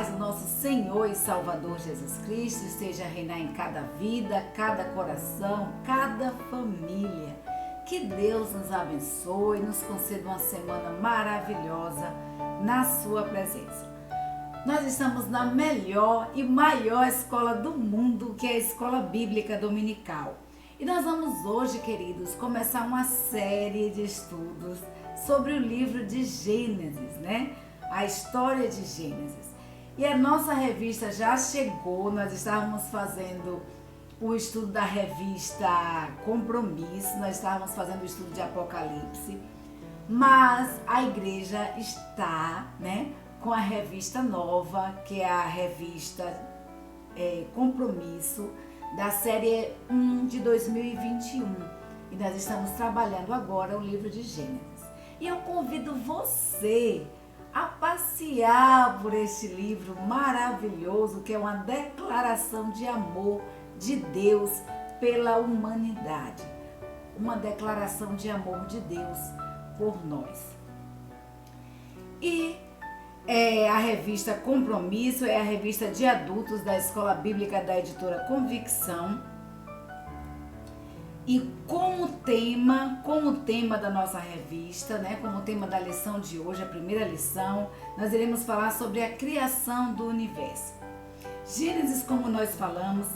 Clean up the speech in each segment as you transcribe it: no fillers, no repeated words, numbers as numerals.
paz do nosso Senhor e Salvador Jesus Cristo esteja a reinar em cada vida, cada coração, cada família. Que Deus nos abençoe e nos conceda uma semana maravilhosa na sua presença. Nós estamos na melhor e maior escola do mundo, que é a Escola Bíblica Dominical. E nós vamos hoje, queridos, começar uma série de estudos sobre o livro de Gênesis, né? A história de Gênesis. E a nossa revista já chegou, nós estávamos fazendo o estudo da revista Compromisso, nós estávamos fazendo o estudo de Apocalipse, mas a igreja está, né, com a revista nova, que é a revista Compromisso, da série 1 de 2021. E nós estamos trabalhando agora o livro de Gênesis. E eu convido você a passear por este livro maravilhoso, que é uma declaração de amor de Deus pela humanidade. Uma declaração de amor de Deus por nós. E a revista Compromisso é a revista de adultos da Escola Bíblica da editora Convicção. E como tema da nossa revista, né, como tema da lição de hoje, a primeira lição, nós iremos falar sobre a criação do universo. Gênesis, como nós falamos,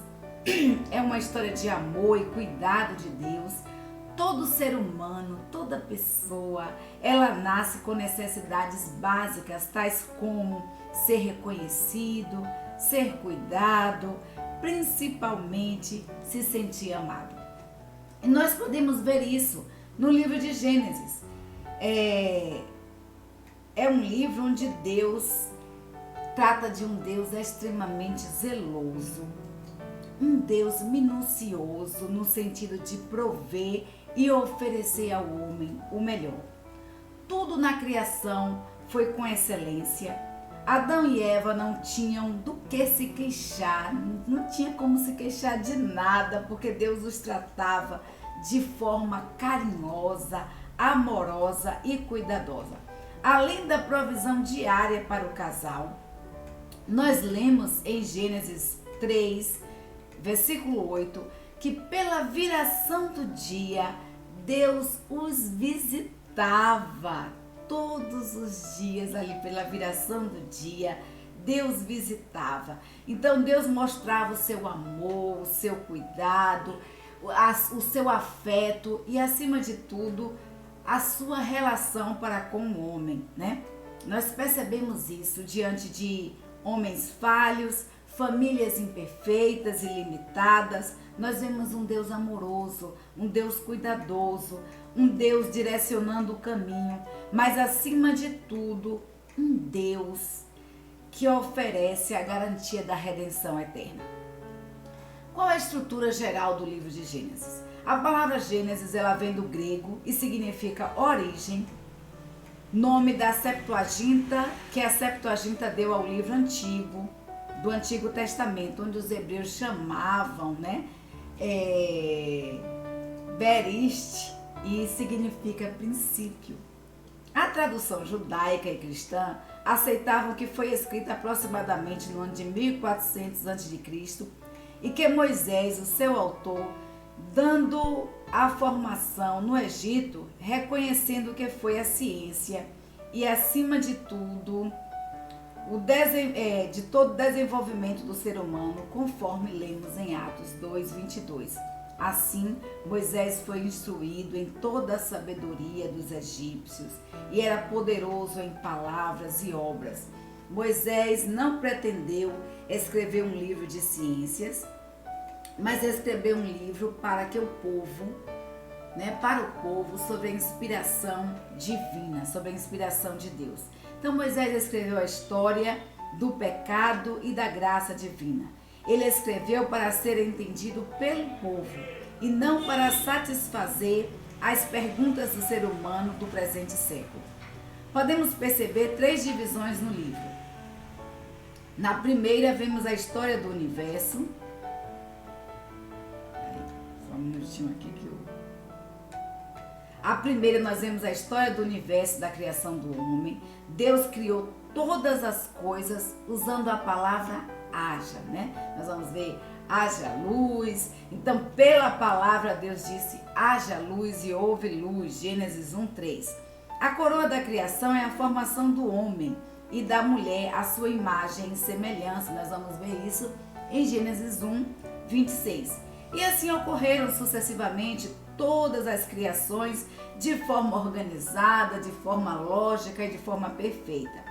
é uma história de amor e cuidado de Deus. Todo ser humano, toda pessoa, ela nasce com necessidades básicas, tais como ser reconhecido, ser cuidado, principalmente se sentir amado. E nós podemos ver isso no livro de Gênesis. É um livro onde Deus trata de um Deus extremamente zeloso, um Deus minucioso no sentido de prover e oferecer ao homem o melhor. Tudo na criação foi com excelência. Adão e Eva não tinham do que se queixar, não tinha como se queixar de nada, porque Deus os tratava de forma carinhosa, amorosa e cuidadosa. Além da provisão diária para o casal, nós lemos em Gênesis 3, versículo 8, que pela viração do dia, Deus os visitava. Todos os dias ali pela viração do dia, Deus visitava. Então Deus mostrava o seu amor, o seu cuidado, o seu afeto e, acima de tudo, a sua relação para com o homem, né? Nós percebemos isso diante de homens falhos, famílias imperfeitas e limitadas. Nós vemos um Deus amoroso, um Deus cuidadoso, um Deus direcionando o caminho, mas acima de tudo, um Deus que oferece a garantia da redenção eterna. Qual é a estrutura geral do livro de Gênesis? A palavra Gênesis, ela vem do grego e significa origem, nome da Septuaginta, que a Septuaginta deu ao livro antigo, do Antigo Testamento, onde os hebreus chamavam, né, Beriste, e significa princípio. A tradução judaica e cristã aceitavam que foi escrita aproximadamente no ano de 1400 a.C. e que Moisés, o seu autor, dando a formação no Egito, reconhecendo que foi a ciência e, acima de tudo, de todo o desenvolvimento do ser humano, conforme lemos em Atos 2:22. Assim, Moisés foi instruído em toda a sabedoria dos egípcios e era poderoso em palavras e obras. Moisés não pretendeu escrever um livro de ciências, mas escreveu um livro para que o povo, para o povo, sobre a inspiração divina, sobre a inspiração de Deus. Então Moisés escreveu a história do pecado e da graça divina. Ele escreveu para ser entendido pelo povo e não para satisfazer as perguntas do ser humano do presente século. Podemos perceber 3 divisões no livro. Na primeira, vemos a história do universo. Só um minutinho aqui que eu... A primeira, nós vemos a história do universo, da criação do homem. Deus criou todas as coisas usando a palavra haja, né? Nós vamos ver haja luz. Então, pela palavra, Deus disse haja luz e houve luz. Gênesis 1:3. A coroa da criação é a formação do homem e da mulher, a sua imagem e semelhança. Nós vamos ver isso em Gênesis 1:26. E assim ocorreram sucessivamente todas as criações de forma organizada, de forma lógica e de forma perfeita.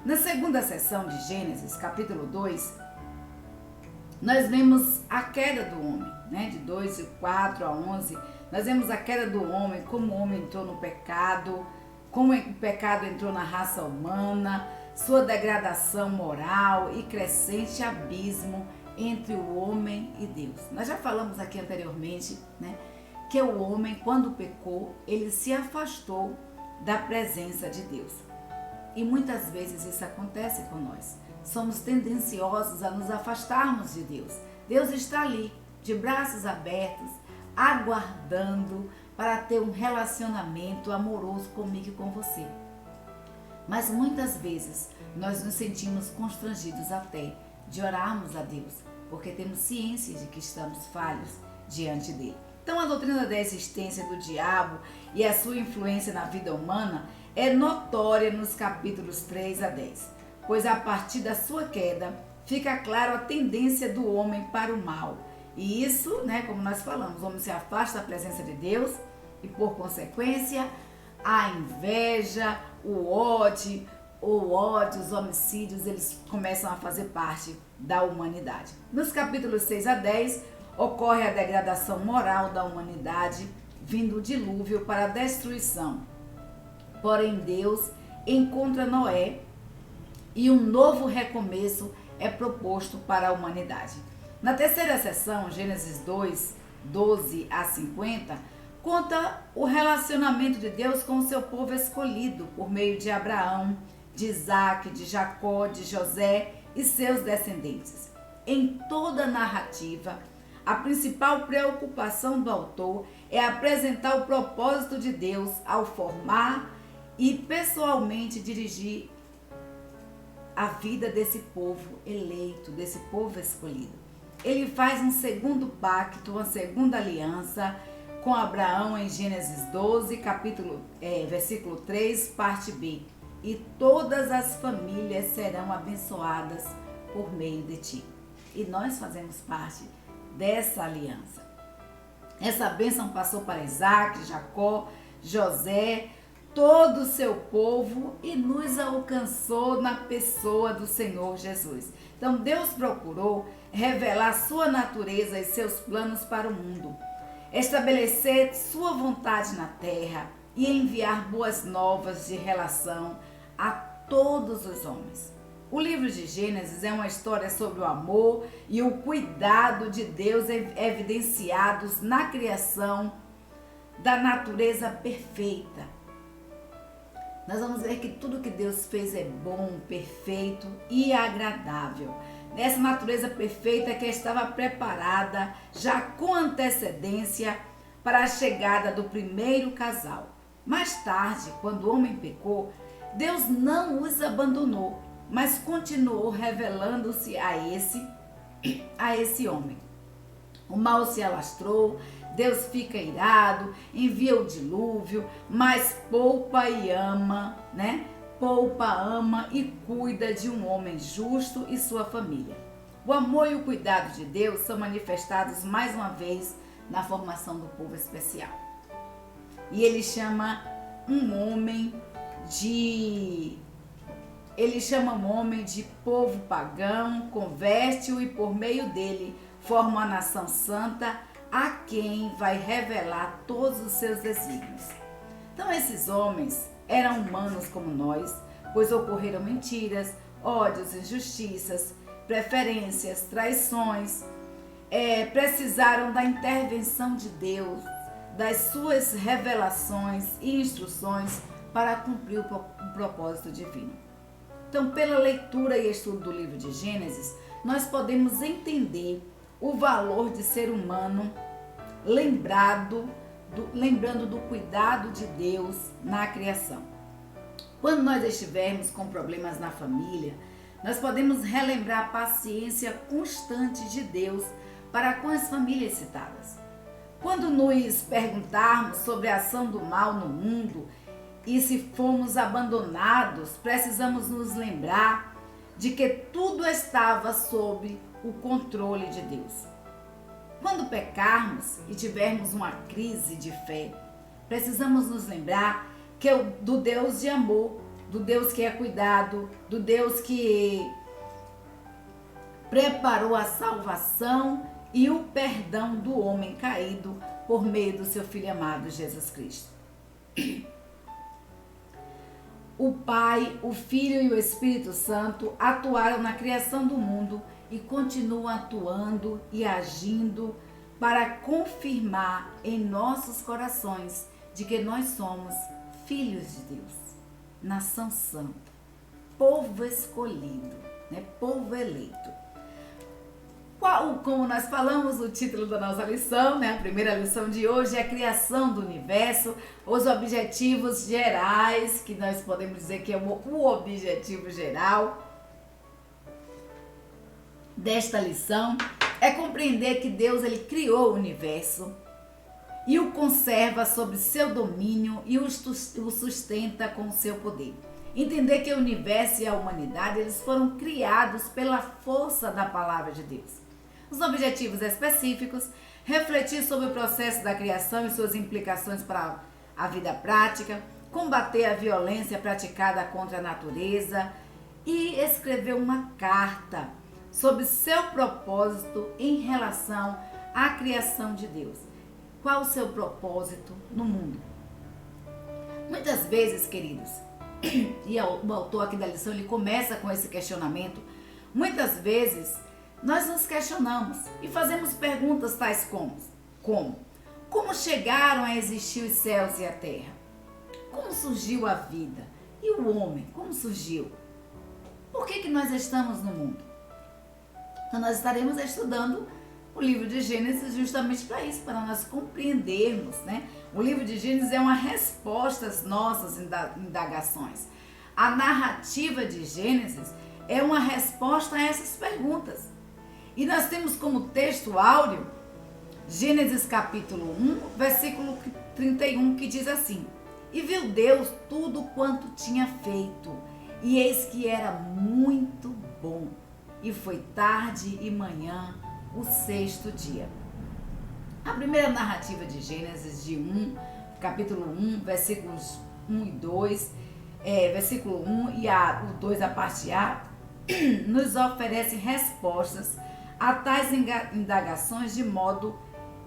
Na segunda seção de Gênesis, capítulo 2, nós vemos a queda do homem, né? De 2:4 a 11, nós vemos a queda do homem, como o homem entrou no pecado, como o pecado entrou na raça humana, sua degradação moral e crescente abismo entre o homem e Deus. Nós já falamos aqui anteriormente, né, que o homem, quando pecou, ele se afastou da presença de Deus. E muitas vezes isso acontece com nós. Somos tendenciosos a nos afastarmos de Deus. Deus está ali, de braços abertos, aguardando para ter um relacionamento amoroso comigo e com você. Mas muitas vezes nós nos sentimos constrangidos até de orarmos a Deus, porque temos ciência de que estamos falhos diante dele. Então, a doutrina da existência do diabo e a sua influência na vida humana é notória nos capítulos 3 a 10, pois a partir da sua queda fica claro a tendência do homem para o mal. E isso, né, como nós falamos, o homem se afasta da presença de Deus e, por consequência, a inveja, o ódio, os homicídios, eles começam a fazer parte da humanidade. Nos capítulos 6 a 10, ocorre a degradação moral da humanidade, vindo o dilúvio para a destruição. Porém, Deus encontra Noé e um novo recomeço é proposto para a humanidade. Na terceira seção, Gênesis 2, 12 a 50, conta o relacionamento de Deus com o seu povo escolhido por meio de Abraão, de Isaac, de Jacó, de José e seus descendentes. Em toda a narrativa, a principal preocupação do autor é apresentar o propósito de Deus ao formar e pessoalmente dirigir a vida desse povo eleito, desse povo escolhido. Ele faz um segundo pacto, uma segunda aliança com Abraão em Gênesis 12, versículo 3, parte B. E todas as famílias serão abençoadas por meio de ti. E nós fazemos parte dessa aliança. Essa bênção passou para Isaac, Jacó, José, todo o seu povo e nos alcançou na pessoa do Senhor Jesus. Então Deus procurou revelar sua natureza e seus planos para o mundo, estabelecer sua vontade na terra e enviar boas novas de relação a todos os homens. O livro de Gênesis é uma história sobre o amor e o cuidado de Deus evidenciados na criação da natureza perfeita. Nós vamos ver que tudo que Deus fez é bom, perfeito e agradável. Essa natureza perfeita que estava preparada já com antecedência para a chegada do primeiro casal. Mais tarde, quando o homem pecou, Deus não os abandonou, mas continuou revelando-se a esse homem. O mal se alastrou, Deus fica irado, envia o dilúvio, mas poupa e ama, né? Poupa, ama e cuida de um homem justo e sua família. O amor e o cuidado de Deus são manifestados mais uma vez na formação do povo especial. E ele chama um homem de povo pagão, converte-o e por meio dele forma uma nação santa a quem vai revelar todos os seus desígnios. Então esses homens eram humanos como nós, pois ocorreram mentiras, ódios, injustiças, preferências, traições, precisaram da intervenção de Deus, das suas revelações e instruções para cumprir o propósito divino. Então, pela leitura e estudo do livro de Gênesis, nós podemos entender o valor de ser humano, lembrando do cuidado de Deus na criação. Quando nós estivermos com problemas na família, nós podemos relembrar a paciência constante de Deus para com as famílias citadas. Quando nos perguntarmos sobre a ação do mal no mundo e se formos abandonados, precisamos nos lembrar de que tudo estava sob o controle de Deus. Quando pecarmos e tivermos uma crise de fé, precisamos nos lembrar que do Deus de amor, do Deus que é cuidado, do Deus que preparou a salvação e o perdão do homem caído por meio do seu Filho amado Jesus Cristo. O Pai, o Filho e o Espírito Santo atuaram na criação do mundo e continuam atuando e agindo para confirmar em nossos corações de que nós somos filhos de Deus, nação santa, povo escolhido, povo eleito. Como nós falamos, o título da nossa lição, a primeira lição de hoje é a criação do universo, os objetivos gerais, que nós podemos dizer que é o objetivo geral desta lição, é compreender que Deus ele criou o universo e o conserva sob seu domínio e o sustenta com seu poder. Entender que o universo e a humanidade eles foram criados pela força da palavra de Deus. Os objetivos específicos, refletir sobre o processo da criação e suas implicações para a vida prática, combater a violência praticada contra a natureza e escrever uma carta sobre seu propósito em relação à criação de Deus. Qual o seu propósito no mundo? Muitas vezes, queridos, e o autor aqui da lição ele começa com esse questionamento, muitas vezes nós nos questionamos e fazemos perguntas tais como chegaram a existir os céus e a terra? Como surgiu a vida? E o homem, como surgiu? Por que nós estamos no mundo? Então nós estaremos estudando o livro de Gênesis justamente para isso, para nós compreendermos, O livro de Gênesis é uma resposta às nossas indagações. A narrativa de Gênesis é uma resposta a essas perguntas. E nós temos como texto áureo Gênesis capítulo 1, versículo 31, que diz assim: E viu Deus tudo quanto tinha feito, e eis que era muito bom. E foi tarde e manhã, o sexto dia. A primeira narrativa de Gênesis capítulo 1, versículos 1 e 2, versículo 1 e o 2, a parte A, nos oferece respostas a tais indagações de modo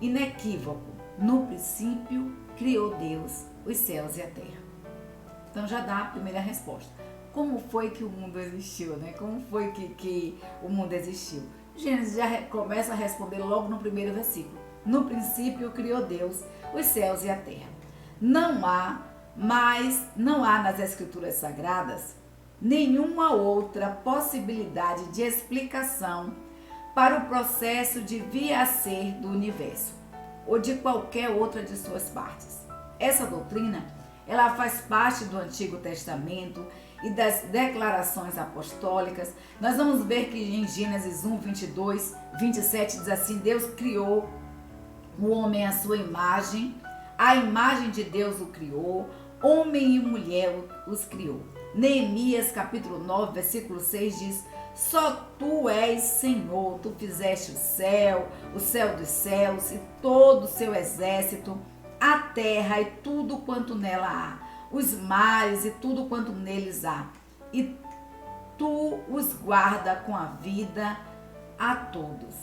inequívoco. No princípio, criou Deus os céus e a terra. Então já dá a primeira resposta. Como foi que o mundo existiu, Como foi que o mundo existiu? Gênesis já começa a responder logo no primeiro versículo. No princípio, criou Deus os céus e a terra. Não há nas Escrituras Sagradas nenhuma outra possibilidade de explicação para o processo de vir a ser do universo ou de qualquer outra de suas partes. Essa doutrina, ela faz parte do Antigo Testamento e das declarações apostólicas. Nós vamos ver que em Gênesis 1, 22, 27 diz assim: Deus criou o homem à sua imagem, a imagem de Deus o criou, homem e mulher os criou. Neemias capítulo 9, versículo 6 diz: Só tu és Senhor, tu fizeste o céu dos céus e todo o seu exército, a terra e tudo quanto nela há, os mares e tudo quanto neles há, e tu os guarda com a vida a todos.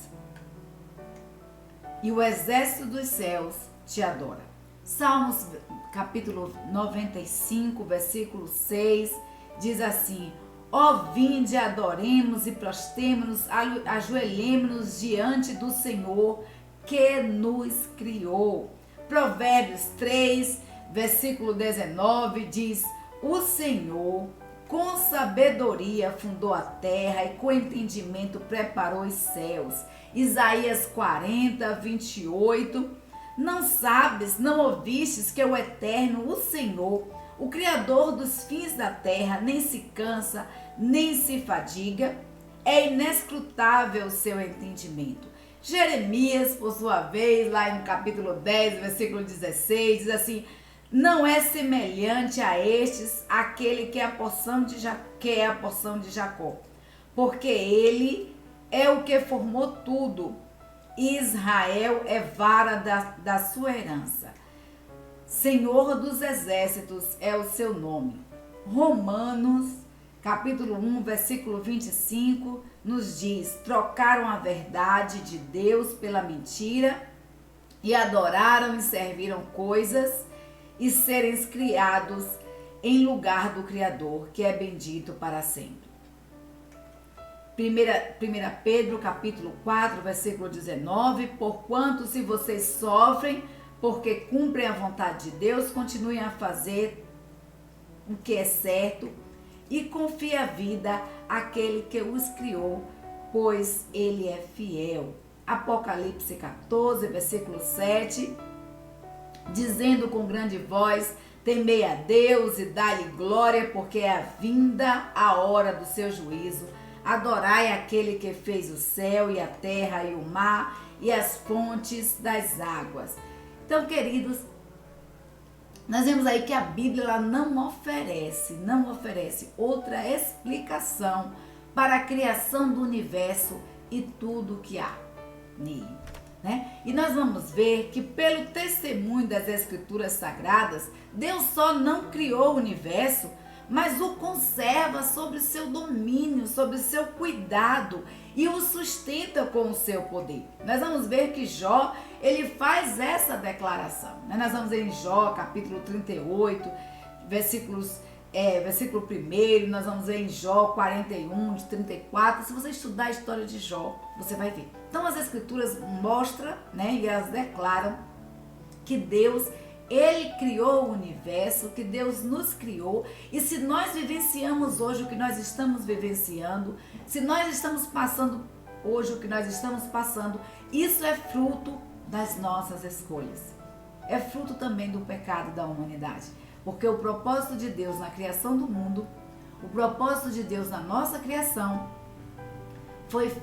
E o exército dos céus te adora. Salmos capítulo 95, versículo 6, diz assim: Ó, vinde, adoremos e prostremo-nos, ajoelhemos-nos diante do Senhor que nos criou. Provérbios 3, versículo 19 diz: O Senhor com sabedoria fundou a terra e com entendimento preparou os céus. Isaías 40, 28. Não sabes, não ouvistes que o Eterno, o Senhor, O Criador dos fins da terra nem se cansa, nem se fadiga. É inescrutável o seu entendimento. Jeremias, por sua vez, lá no capítulo 10, versículo 16, diz assim: não é semelhante a estes aquele que é a porção de Jacó, porque ele é o que formou tudo. Israel é vara da sua herança. Senhor dos exércitos é o seu nome. Romanos, capítulo 1, versículo 25, nos diz: trocaram a verdade de Deus pela mentira e adoraram e serviram coisas e seres criados em lugar do Criador, que é bendito para sempre. 1 Pedro, capítulo 4, versículo 19, porquanto se vocês sofrem porque cumprem a vontade de Deus, continuem a fazer o que é certo e confie a vida àquele que os criou, pois ele é fiel. Apocalipse 14, versículo 7, dizendo com grande voz: temei a Deus e dai-lhe glória, porque é a vinda a hora do seu juízo. Adorai aquele que fez o céu e a terra e o mar e as fontes das águas. Então, queridos, nós vemos aí que a Bíblia ela não oferece outra explicação para a criação do universo e tudo que há nele, né? E nós vamos ver que pelo testemunho das Escrituras Sagradas, Deus só não criou o universo, mas o conserva sobre seu domínio, sobre seu cuidado e o sustenta com o seu poder. Nós vamos ver que Jó, ele faz essa declaração, né? Nós vamos ver em Jó, capítulo 38, versículo 1, nós vamos ver em Jó 41, de 34. Se você estudar a história de Jó, você vai ver. Então as Escrituras mostram, né, e elas declaram que Deus, ele criou o universo, que Deus nos criou, e se nós vivenciamos hoje o que nós estamos vivenciando, se nós estamos passando hoje o que nós estamos passando, isso é fruto das nossas escolhas. É fruto também do pecado da humanidade. Porque o propósito de Deus na criação do mundo, o propósito de Deus na nossa criação, foi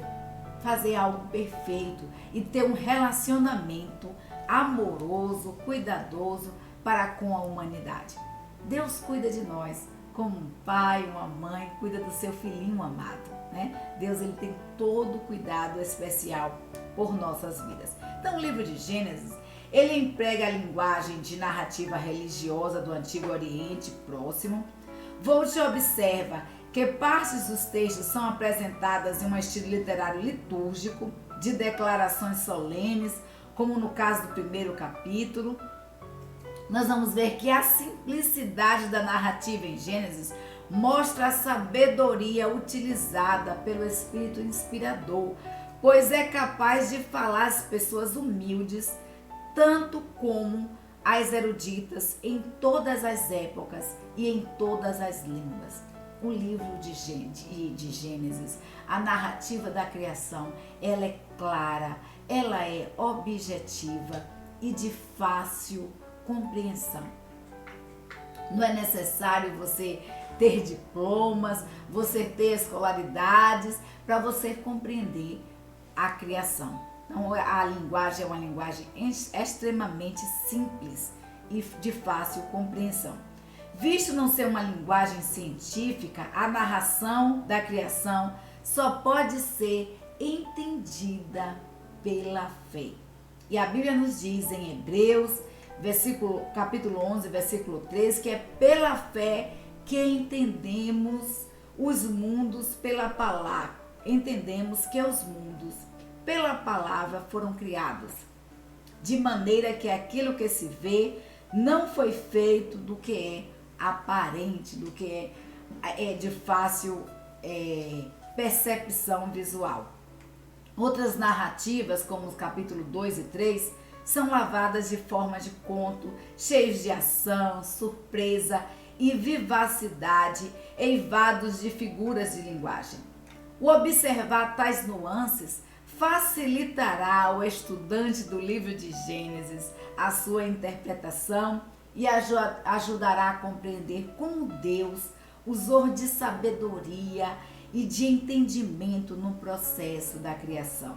fazer algo perfeito e ter um relacionamento amoroso, cuidadoso para com a humanidade. Deus cuida de nós como um pai, uma mãe, cuida do seu filhinho amado, né? Deus, ele tem todo o cuidado especial por nossas vidas. Então, o livro de Gênesis, ele emprega a linguagem de narrativa religiosa do Antigo Oriente Próximo. Vogt observa que partes dos textos são apresentadas em um estilo literário litúrgico, de declarações solenes, como no caso do primeiro capítulo. Nós vamos ver que a simplicidade da narrativa em Gênesis mostra a sabedoria utilizada pelo Espírito inspirador, pois é capaz de falar às pessoas humildes, tanto como as eruditas, em todas as épocas e em todas as línguas. O livro de Gênesis, a narrativa da criação, ela é clara, ela é objetiva e de fácil compreensão. Não é necessário você ter diplomas, você ter escolaridades para você compreender a criação. Então, a linguagem é uma linguagem extremamente simples e de fácil compreensão. Visto não ser uma linguagem científica, a narração da criação só pode ser entendida pela fé. E a Bíblia nos diz em Hebreus, capítulo 11, versículo 13, que é pela fé que entendemos os mundos pela palavra. Entendemos que os mundos pela palavra foram criados, de maneira que aquilo que se vê não foi feito do que é aparente, do que é de fácil percepção visual. Outras narrativas, como os capítulos 2 e 3, são lavadas de forma de conto, cheios de ação, surpresa e vivacidade, eivados de figuras de linguagem. O observar tais nuances facilitará ao estudante do livro de Gênesis a sua interpretação e ajudará a compreender como Deus usou de sabedoria e de entendimento no processo da criação.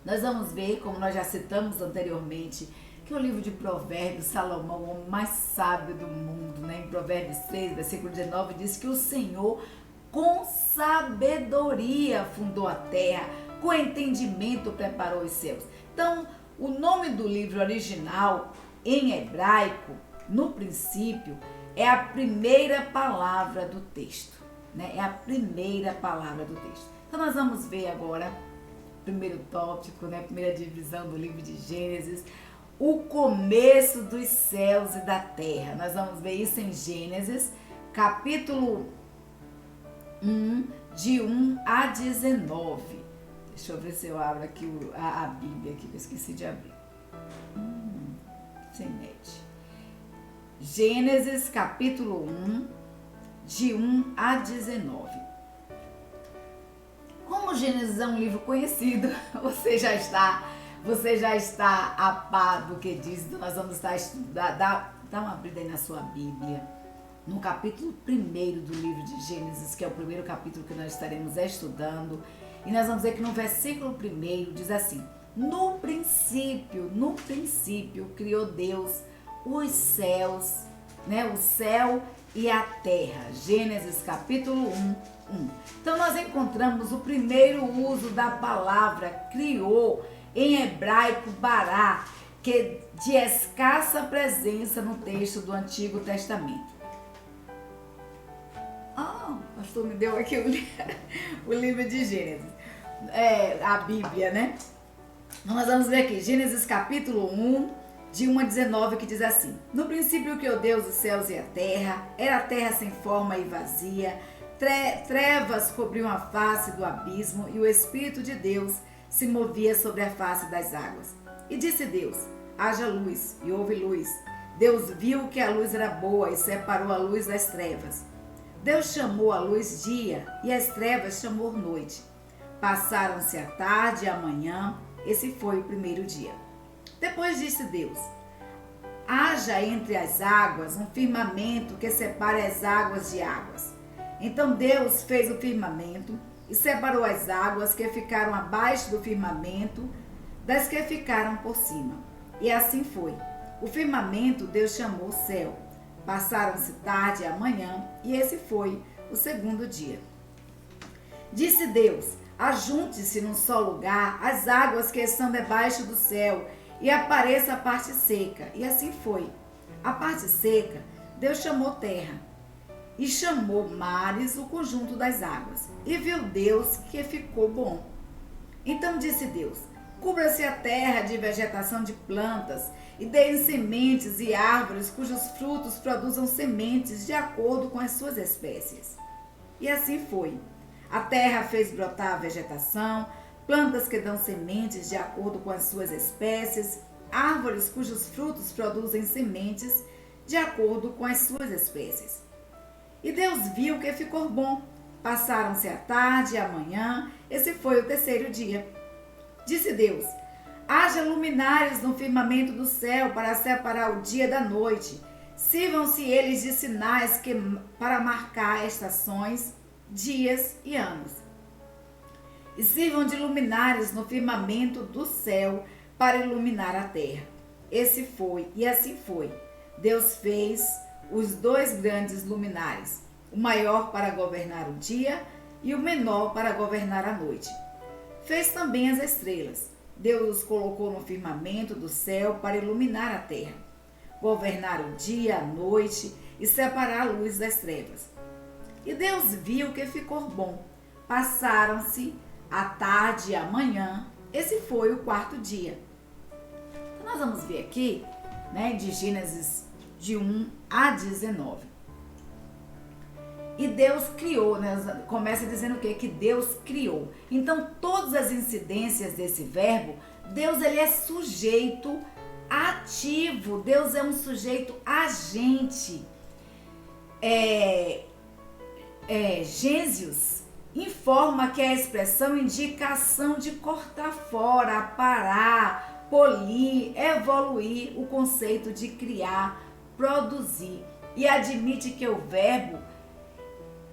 Nós vamos ver, como nós já citamos anteriormente, que o livro de Provérbios, Salomão, o homem mais sábio do mundo, né? Em Provérbios 3, versículo 19, diz que o Senhor com sabedoria fundou a terra, com entendimento preparou os céus. Então, o nome do livro original, em hebraico, no princípio, é a primeira palavra do texto, né? É a primeira palavra do texto. Então, nós vamos ver agora, primeiro tópico, né? Primeira divisão do livro de Gênesis, o começo dos céus e da terra. Nós vamos ver isso em Gênesis, capítulo 1, de 1 a 19. Deixa eu ver se eu abro aqui a Bíblia, que eu esqueci de abrir. Sem net. Gênesis, capítulo 1, de 1 a 19. Como Gênesis é um livro conhecido, você já está a par do que diz. Então nós vamos estar estudando. Dá uma abrida aí na sua Bíblia, no capítulo 1 do livro de Gênesis, que é o primeiro capítulo que nós estaremos estudando. E nós vamos ver que no versículo 1 diz assim: no princípio criou Deus os céus, né? O céu e a terra. Gênesis capítulo 1. Então nós encontramos o primeiro uso da palavra criou, em hebraico bará, que é de escassa presença no texto do Antigo Testamento. O pastor me deu aqui o livro de Gênesis, a Bíblia, né? Nós vamos ver aqui, Gênesis capítulo 1, de 1 a 19, que diz assim: no princípio criou Deus os céus e a terra, era a terra sem forma e vazia, trevas cobriam a face do abismo, e o Espírito de Deus se movia sobre a face das águas. E disse Deus: haja luz, e houve luz. Deus viu que a luz era boa e separou a luz das trevas. Deus chamou a luz dia e as trevas chamou noite. Passaram-se a tarde e a manhã, esse foi o primeiro dia. Depois disse Deus: haja entre as águas um firmamento que separe as águas de águas. Então Deus fez o firmamento e separou as águas que ficaram abaixo do firmamento das que ficaram por cima. E assim foi. O firmamento Deus chamou céu. Passaram-se tarde e a manhã, e esse foi o segundo dia. Disse Deus: ajunte-se num só lugar as águas que estão debaixo do céu, e apareça a parte seca. E assim foi. A parte seca Deus chamou terra, e chamou mares o conjunto das águas. E viu Deus que ficou bom. Então disse Deus: cubra-se a terra de vegetação de plantas, e deem sementes e árvores cujos frutos produzam sementes de acordo com as suas espécies. E assim foi. A terra fez brotar a vegetação, plantas que dão sementes de acordo com as suas espécies, árvores cujos frutos produzem sementes de acordo com as suas espécies. E Deus viu que ficou bom. Passaram-se a tarde e a manhã, esse foi o terceiro dia. Disse Deus: haja luminares no firmamento do céu para separar o dia da noite. Sirvam-se eles de sinais para marcar estações, dias e anos. E sirvam de luminares no firmamento do céu para iluminar a terra. Esse foi, e assim foi. Deus fez os dois grandes luminares, o maior para governar o dia e o menor para governar a noite. Fez também as estrelas. Deus os colocou no firmamento do céu para iluminar a terra, governar o dia, a noite e separar a luz das trevas. E Deus viu que ficou bom. Passaram-se a tarde e a manhã, esse foi o quarto dia. Então nós vamos ver aqui, né, de Gênesis de 1 a 19. E Deus criou, né? Começa dizendo o quê? Que Deus criou. Então, todas as incidências desse verbo, Deus ele é sujeito ativo. Deus é um sujeito agente. Gênesis informa que a expressão indica a ação de cortar fora, parar polir, evoluir o conceito de criar, produzir, e admite que o verbo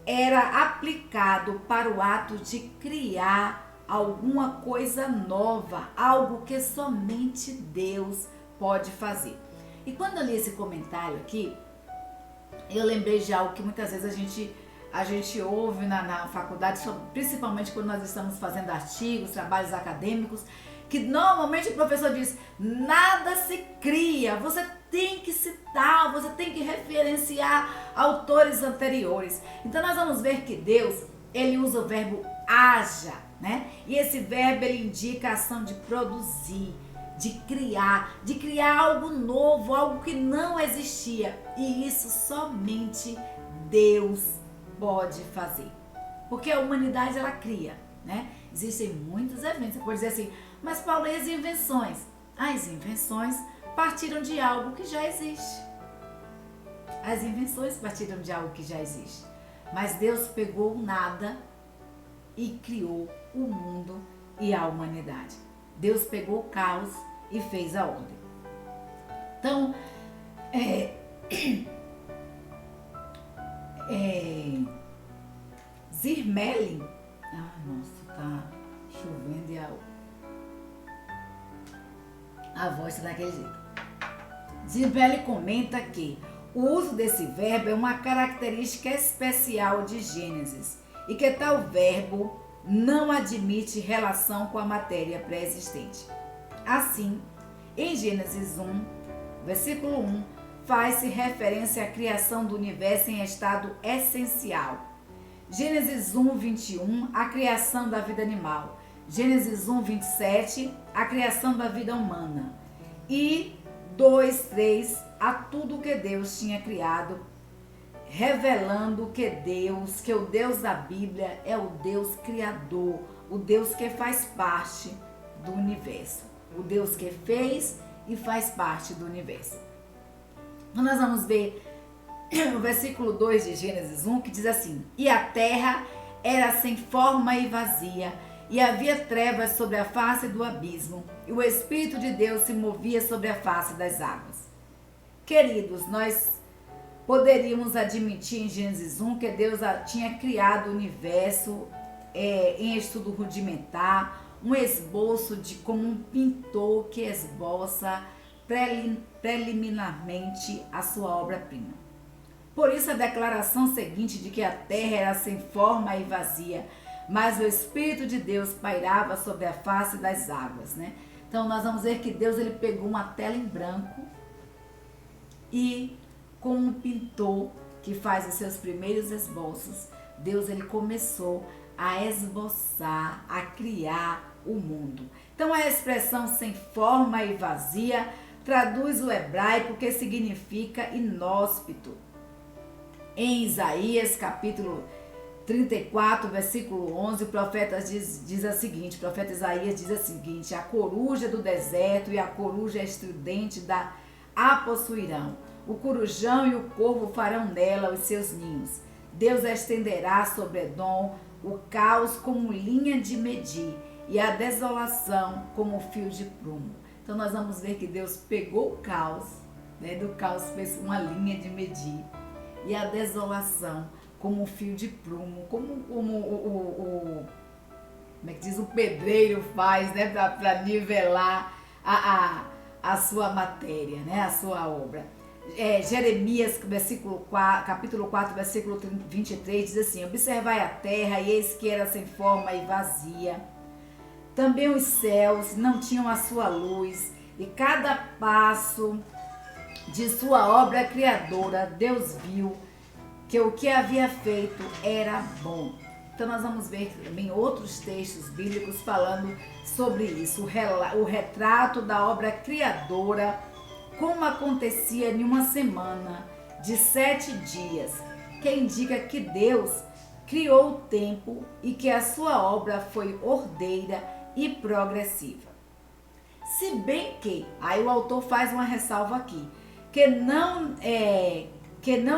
era aplicado para o ato de criar alguma coisa nova, algo que somente Deus pode fazer. E quando eu li esse comentário aqui, eu lembrei de algo que muitas vezes a gente ouve na faculdade, principalmente quando nós estamos fazendo artigos, trabalhos acadêmicos, que normalmente o professor diz: nada se cria, você tem que citar, você tem que referenciar autores anteriores. Então nós vamos ver que Deus, ele usa o verbo haja, né? E esse verbo, ele indica a ação de produzir, de criar algo novo, algo que não existia. E isso somente Deus pode fazer. Porque a humanidade, ela cria, né? Existem muitos eventos. Você pode dizer assim: mas Paulo, e as invenções? As invenções partiram de algo que já existe. As invenções partiram de algo que já existe. Mas Deus pegou o nada e criou o mundo e a humanidade. Deus pegou o caos e fez a ordem. Então, Zirmelin, nossa, tá chovendo e a voz está daquele jeito. Zirmelin comenta que o uso desse verbo é uma característica especial de Gênesis e que tal verbo não admite relação com a matéria pré-existente. Assim, em Gênesis 1, versículo 1, faz-se referência à criação do universo em estado essencial. Gênesis 1, 21, a criação da vida animal. Gênesis 1, 27, a criação da vida humana. E 2, 3, a tudo que Deus tinha criado, revelando que o Deus da Bíblia é o Deus criador, o Deus que faz parte do universo, o Deus que fez e faz parte do universo. Então nós vamos ver o versículo 2 de Gênesis 1, que diz assim: e a terra era sem forma e vazia, e havia trevas sobre a face do abismo, e o Espírito de Deus se movia sobre a face das águas. Queridos, nós poderíamos admitir em Gênesis 1 que Deus tinha criado o universo em estudo rudimentar, um esboço de como um pintor que esboça preliminarmente a sua obra-prima. Por isso a declaração seguinte de que a terra era sem forma e vazia, mas o Espírito de Deus pairava sobre a face das águas, né? Então nós vamos ver que Deus, ele pegou uma tela em branco e, com um pintor que faz os seus primeiros esboços, Deus, ele começou a esboçar, a criar o mundo. Então a expressão sem forma e vazia traduz o hebraico que significa inóspito. Em Isaías capítulo 34, versículo 11, o profeta diz o seguinte, o profeta Isaías diz o seguinte: a coruja do deserto e a coruja estridente a possuirão. O corujão e o corvo farão nela os seus ninhos. Deus estenderá sobre Edom o caos como linha de medir e a desolação como fio de prumo. Então nós vamos ver que Deus pegou o caos, né? Do caos fez uma linha de medir e a desolação como um fio de prumo, como como é que diz, o pedreiro faz, né, para nivelar a sua matéria, né, a sua obra. Jeremias capítulo 4, versículo 23 diz assim: observai a terra, e eis que era sem forma e vazia. Também os céus não tinham a sua luz, e cada passo de sua obra criadora, Deus viu que o que havia feito era bom. Então nós vamos ver também outros textos bíblicos falando sobre isso, o retrato da obra criadora, como acontecia em uma semana de 7 dias, que indica que Deus criou o tempo e que a sua obra foi ordeira e progressiva. Se bem que, aí o autor faz uma ressalva aqui, que não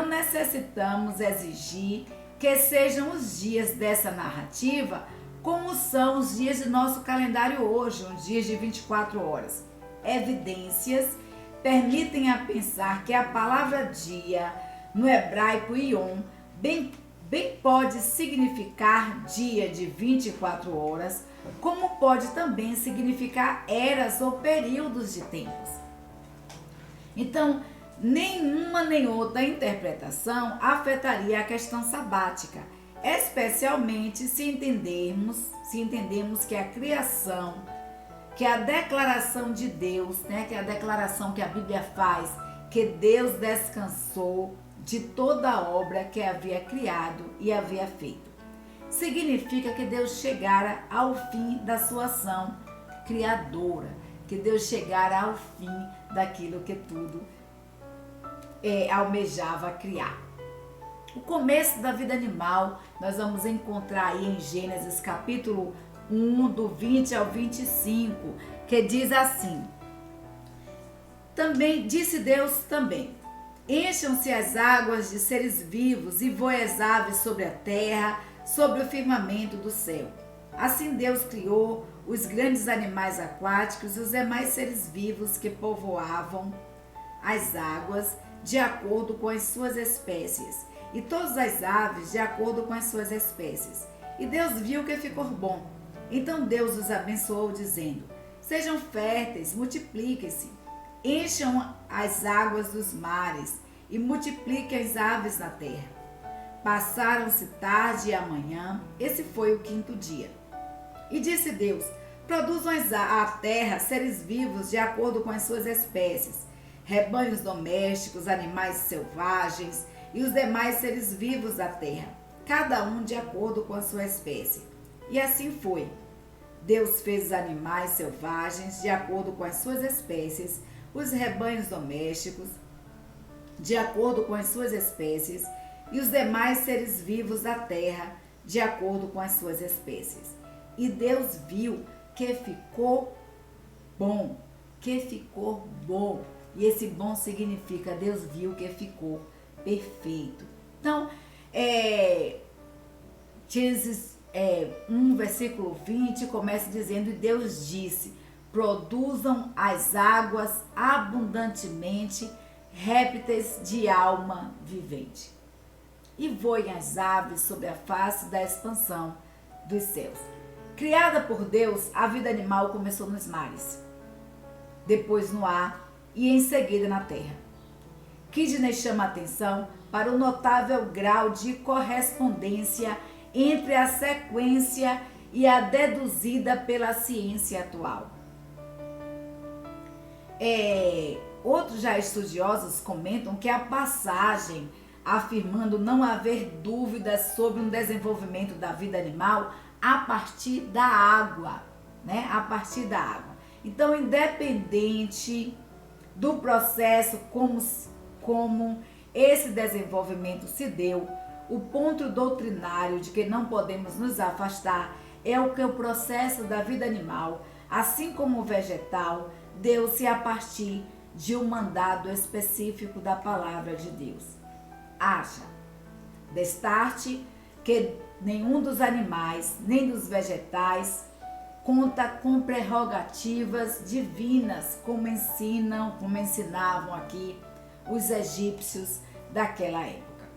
necessitamos exigir que sejam os dias dessa narrativa como são os dias de nosso calendário hoje, os dias de 24 horas. evidências permitem a pensar que a palavra dia, no hebraico Yom, bem pode significar dia de 24 horas, como pode também significar eras ou períodos de tempos. Então, nenhuma nem outra interpretação afetaria a questão sabática, especialmente se entendemos que a criação, que a declaração de Deus, que é a declaração que a Bíblia faz, que Deus descansou de toda a obra que havia criado e havia feito. Significa que Deus chegara ao fim da sua ação criadora, que Deus chegara ao fim daquilo que tudo almejava criar. O começo da vida animal nós vamos encontrar aí em Gênesis capítulo 1, do 20 ao 25, que diz assim: Também disse Deus também: Encham-se as águas de seres vivos e voem as aves sobre a terra, sobre o firmamento do céu. Assim Deus criou os grandes animais aquáticos e os demais seres vivos que povoavam as águas de acordo com as suas espécies, e todas as aves de acordo com as suas espécies. E Deus viu que ficou bom. Então Deus os abençoou, dizendo: Sejam férteis, multipliquem-se, encham as águas dos mares e multipliquem as aves na terra. Passaram-se tarde e amanhã, esse foi o 5º dia. E disse Deus: Produzam a terra seres vivos de acordo com as suas espécies, rebanhos domésticos, animais selvagens e os demais seres vivos da terra, cada um de acordo com a sua espécie. E assim foi. Deus fez os animais selvagens de acordo com as suas espécies, os rebanhos domésticos de acordo com as suas espécies e os demais seres vivos da terra de acordo com as suas espécies. E Deus viu que ficou bom, E esse bom significa Deus viu que ficou perfeito. Então, Gênesis 1, versículo 20, começa dizendo: E Deus disse: Produzam as águas abundantemente répteis de alma vivente, e voem as aves sobre a face da expansão dos céus. Criada por Deus, a vida animal começou nos mares, depois no ar e em seguida na terra. Kidney chama a atenção para o notável grau de correspondência entre a sequência e a deduzida pela ciência atual. Outros já estudiosos comentam que a passagem afirmando não haver dúvidas sobre um desenvolvimento da vida animal a partir da água, A partir da água. Então, independente do processo como esse desenvolvimento se deu, o ponto doutrinário de que não podemos nos afastar é o que o processo da vida animal, assim como o vegetal, deu-se a partir de um mandado específico da palavra de Deus. Haja. Destarte que nenhum dos animais, nem dos vegetais, conta com prerrogativas divinas, como ensinavam aqui os egípcios daquela época.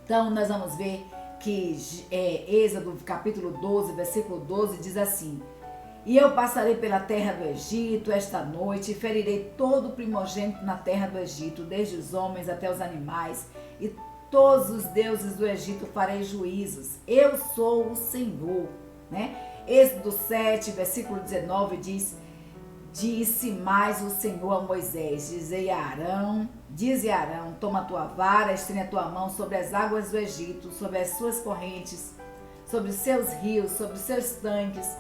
Então, nós vamos ver que Êxodo, capítulo 12, versículo 12, diz assim: E eu passarei pela terra do Egito esta noite e ferirei todo o primogênito na terra do Egito, desde os homens até os animais, e todos os deuses do Egito farei juízos. Eu sou o Senhor, Êxodo 7, versículo 19 diz: Disse mais o Senhor a Moisés: Dize a Arão, toma a tua vara, estende a tua mão sobre as águas do Egito, sobre as suas correntes, sobre os seus rios, sobre os seus tanques,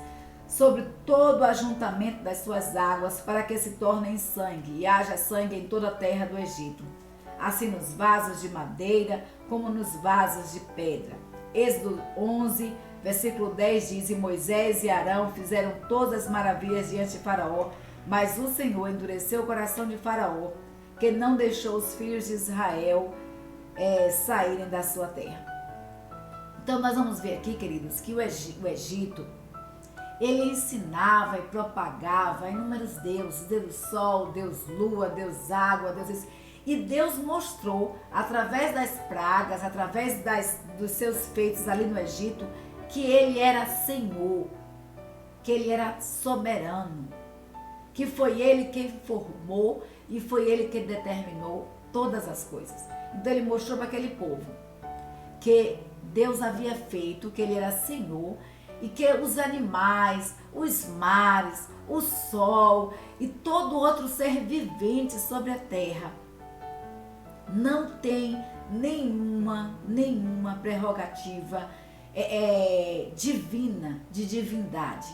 sobre todo o ajuntamento das suas águas, para que se tornem sangue, e haja sangue em toda a terra do Egito, assim nos vasos de madeira, como nos vasos de pedra. Êxodo 11, versículo 10 diz: E Moisés e Arão fizeram todas as maravilhas diante de Faraó, mas o Senhor endureceu o coração de Faraó, que não deixou os filhos de Israel saírem da sua terra. Então nós vamos ver aqui, queridos, que o Egito, Ele ensinava e propagava inúmeros deuses, Deus Sol, Deus Lua, Deus Água, Deus isso. E Deus mostrou, através das pragas, através dos seus feitos ali no Egito, que Ele era Senhor, que Ele era soberano, que foi Ele quem formou e foi Ele quem determinou todas as coisas. Então Ele mostrou para aquele povo que Deus havia feito, que Ele era Senhor, e que os animais, os mares, o sol e todo outro ser vivente sobre a terra não tem nenhuma prerrogativa divina, de divindade.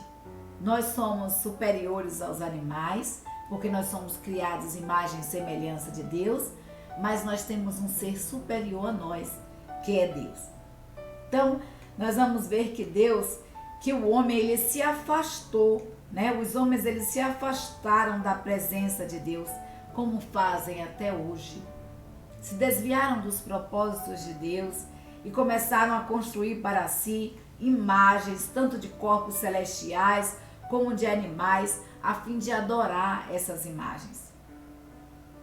Nós somos superiores aos animais, porque nós somos criados em imagem e semelhança de Deus, mas nós temos um ser superior a nós, que é Deus. Então, nós vamos ver que o homem ele se afastou, né? Os homens eles se afastaram da presença de Deus, como fazem até hoje. Se desviaram dos propósitos de Deus e começaram a construir para si imagens, tanto de corpos celestiais como de animais, a fim de adorar essas imagens.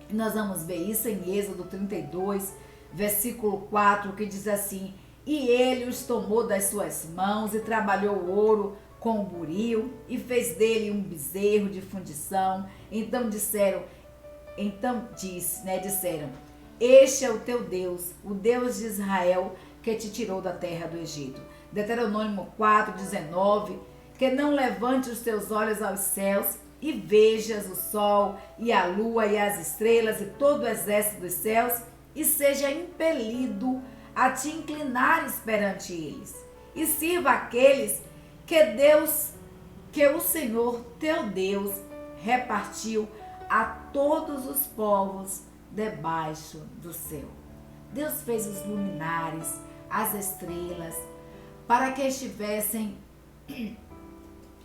E nós vamos ver isso em Êxodo 32, versículo 4, que diz assim: e ele os tomou das suas mãos e trabalhou o ouro com o buril e fez dele um bezerro de fundição. Então disseram, este é o teu Deus, o Deus de Israel, que te tirou da terra do Egito. Deuteronômio 4:19, que não levante os teus olhos aos céus e vejas o sol e a lua e as estrelas e todo o exército dos céus, e seja impelido a te inclinares perante eles, e sirva aqueles que o Senhor teu Deus repartiu a todos os povos debaixo do céu. Deus fez os luminares, as estrelas, para que estivessem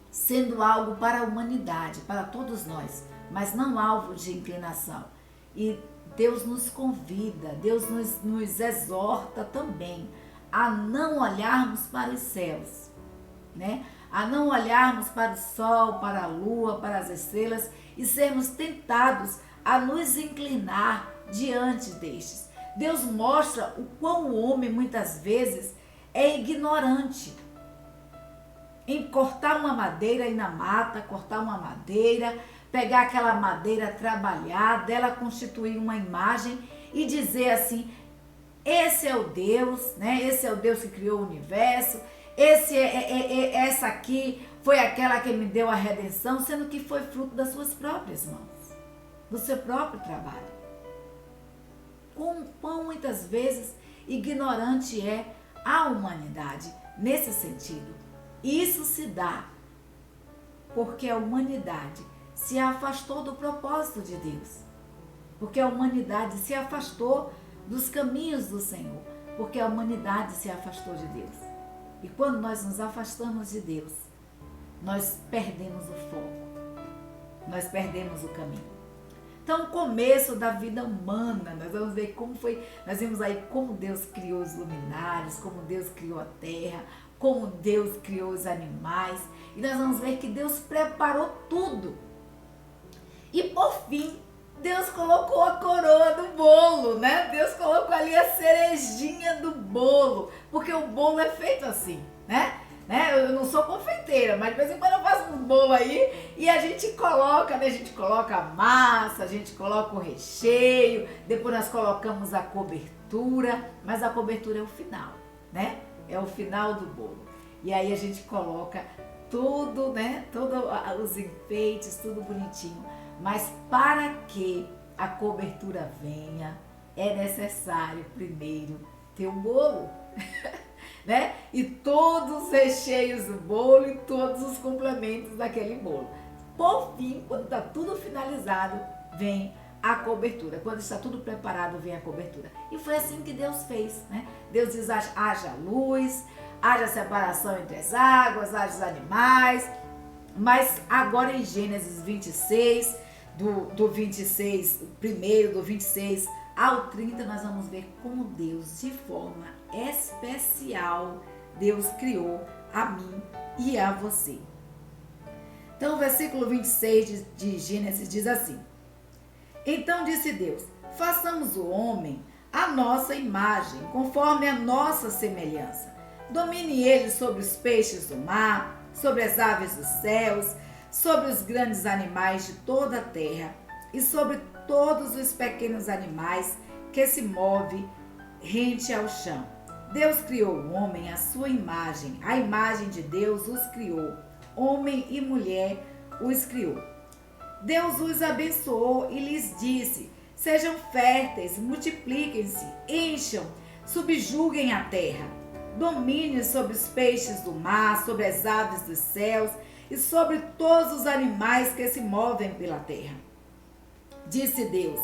sendo algo para a humanidade, para todos nós, mas não alvo de inclinação. E Deus nos convida, Deus nos exorta também a não olharmos para os céus, né? A não olharmos para o sol, para a lua, para as estrelas e sermos tentados a nos inclinar diante destes. Deus mostra o quão o homem muitas vezes é ignorante em cortar uma madeira, ir na mata, cortar uma madeira, pegar aquela madeira, trabalhar, dela constituir uma imagem e dizer assim: esse é o Deus, né? Esse é o Deus que criou o universo, essa aqui foi aquela que me deu a redenção, sendo que foi fruto das suas próprias mãos, do seu próprio trabalho. Quão muitas vezes ignorante é a humanidade nesse sentido. Isso se dá porque a humanidade se afastou do propósito de Deus, porque a humanidade se afastou dos caminhos do Senhor, porque a humanidade se afastou de Deus. E quando nós nos afastamos de Deus, nós perdemos o foco, nós perdemos o caminho. Então, o começo da vida humana, nós vamos ver como foi, nós vimos aí como Deus criou os luminares, como Deus criou a terra, como Deus criou os animais, e nós vamos ver que Deus preparou tudo. E por fim, Deus colocou a coroa do bolo, né? Deus colocou ali a cerejinha do bolo, porque o bolo é feito assim, né? Eu não sou confeiteira, mas de vez em quando eu faço um bolo aí e a gente coloca, né? A gente coloca a massa, a gente coloca o recheio, depois nós colocamos a cobertura, mas a cobertura é o final, né? É o final do bolo. E aí a gente coloca tudo, né? Todos os enfeites, tudo bonitinho. Mas para que a cobertura venha, é necessário primeiro ter um bolo, né? E todos os recheios do bolo e todos os complementos daquele bolo. Por fim, quando está tudo finalizado, vem a cobertura. Quando está tudo preparado, vem a cobertura. E foi assim que Deus fez, né? Deus diz: haja luz, haja separação entre as águas, haja os animais. Mas agora em Gênesis 26, do 26, primeiro, do 26 ao 30, nós vamos ver como Deus, de forma especial, Deus criou a mim e a você. Então o versículo 26 de Gênesis diz assim: Então disse Deus, façamos o homem à nossa imagem, conforme a nossa semelhança. Domine ele sobre os peixes do mar, sobre as aves dos céus, sobre os grandes animais de toda a terra e sobre todos os pequenos animais que se movem rente ao chão. Deus criou o homem à sua imagem, a imagem de Deus os criou, homem e mulher os criou. Deus os abençoou e lhes disse: sejam férteis, multipliquem-se, encham, subjuguem a terra, dominem sobre os peixes do mar, sobre as aves dos céus e sobre todos os animais que se movem pela terra. Disse Deus: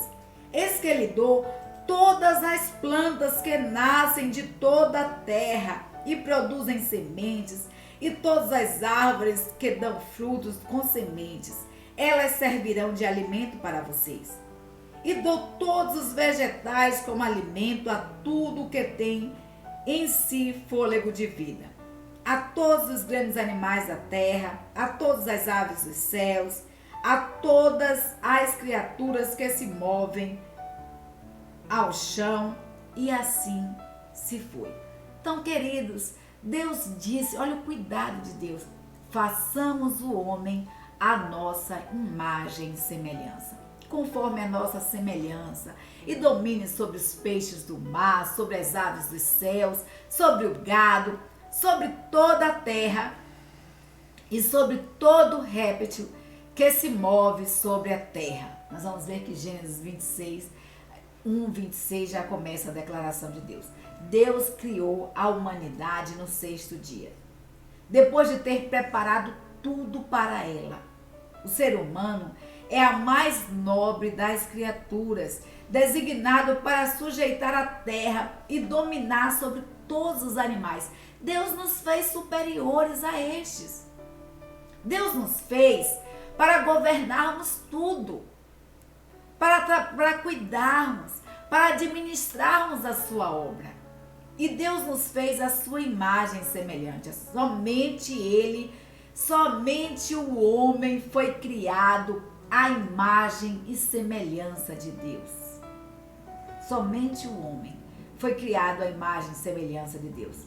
eis que lhe dou todas as plantas que nascem de toda a terra e produzem sementes, e todas as árvores que dão frutos com sementes, elas servirão de alimento para vocês. E dou todos os vegetais como alimento a tudo que tem em si fôlego de vida, a todos os grandes animais da terra, a todas as aves dos céus, a todas as criaturas que se movem ao chão, e assim se foi. Então, queridos, Deus disse, olha o cuidado de Deus, façamos o homem à nossa imagem e semelhança, conforme a nossa semelhança, e domine sobre os peixes do mar, sobre as aves dos céus, sobre o gado, sobre toda a terra e sobre todo réptil que se move sobre a terra. Nós vamos ver que Gênesis 26, 1:26 já começa a declaração de Deus. Deus criou a humanidade no 6º dia, depois de ter preparado tudo para ela. O ser humano é a mais nobre das criaturas, designado para sujeitar a terra e dominar sobre todos os animais. Deus nos fez superiores a estes. Deus nos fez para governarmos tudo, para cuidarmos, para administrarmos a sua obra. E Deus nos fez a sua imagem semelhante. Somente o homem foi criado à imagem e semelhança de Deus. Somente o homem foi criado à imagem e semelhança de Deus,